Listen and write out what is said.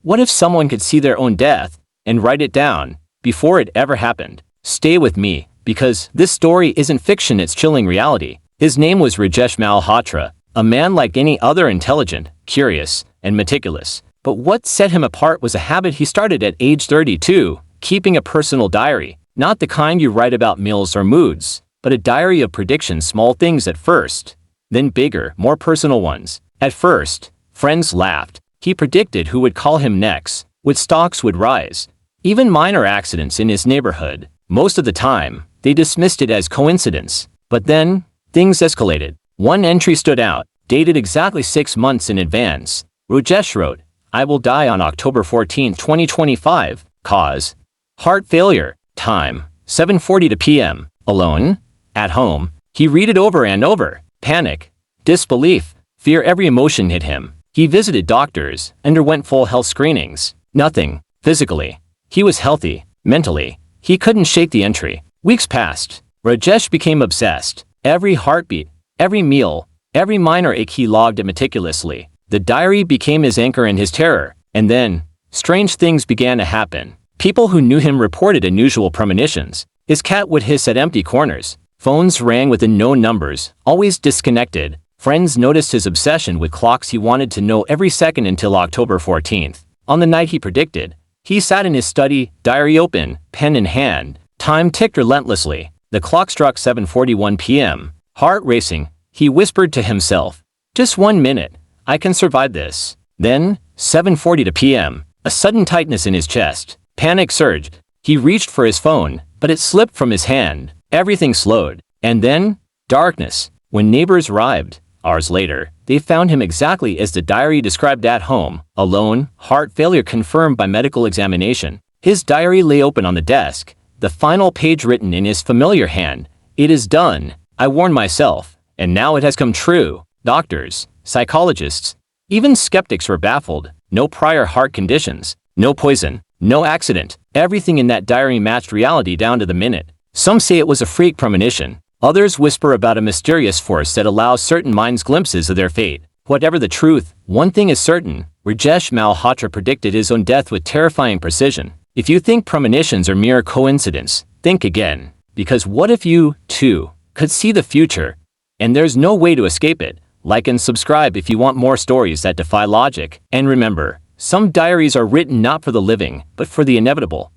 What if someone could see their own death and write it down before it ever happened? Stay with me, because this story isn't fiction, it's chilling reality. His name was Rajesh Malhotra, a man like any other, intelligent, curious, and meticulous. But what set him apart was a habit he started at age 32, keeping a personal diary. Not the kind you write about meals or moods, but a diary of predictions, small things at first, then bigger, more personal ones. At first, friends laughed. He predicted who would call him next, which stocks would rise, even minor accidents in his neighborhood. Most of the time, they dismissed it as coincidence. But then, things escalated. One entry stood out, dated exactly 6 months in advance. Rajesh wrote, "I will die on October 14, 2025. Cause: heart failure. Time: 7:40 p.m. Alone? At home?" He read it over and over. Panic, disbelief, fear, every emotion hit him. He visited doctors, underwent full health screenings. Nothing. Physically, he was healthy. Mentally, he couldn't shake the entry. Weeks passed. Rajesh became obsessed. Every heartbeat, every meal, every minor ache he logged it meticulously. The diary became his anchor and his terror. And then, strange things began to happen. People who knew him reported unusual premonitions. His cat would hiss at empty corners. Phones rang with unknown numbers, always disconnected. Friends noticed his obsession with clocks. He wanted to know every second until October 14th. On the night he predicted, he sat in his study, diary open, pen in hand. Time ticked relentlessly. The clock struck 7:41 p.m. Heart racing, he whispered to himself, "Just 1 minute. I can survive this." Then, 7:40 p.m., a sudden tightness in his chest. Panic surged. He reached for his phone, but it slipped from his hand. Everything slowed. And then, darkness. When neighbors arrived, hours later, they found him exactly as the diary described: at home, alone, heart failure confirmed by medical examination. His diary lay open on the desk, the final page written in his familiar hand. "It is done. I warned myself, and now it has come true." Doctors, psychologists, even skeptics were baffled. No prior heart conditions, no poison, no accident. Everything in that diary matched reality down to the minute. Some say it was a freak premonition. Others whisper about a mysterious force that allows certain minds glimpses of their fate. Whatever the truth, one thing is certain: Rajesh Malhotra predicted his own death with terrifying precision. If you think premonitions are mere coincidence, think again. Because what if you, too, could see the future, and there's no way to escape it? Like and subscribe if you want more stories that defy logic. And remember, some diaries are written not for the living, but for the inevitable.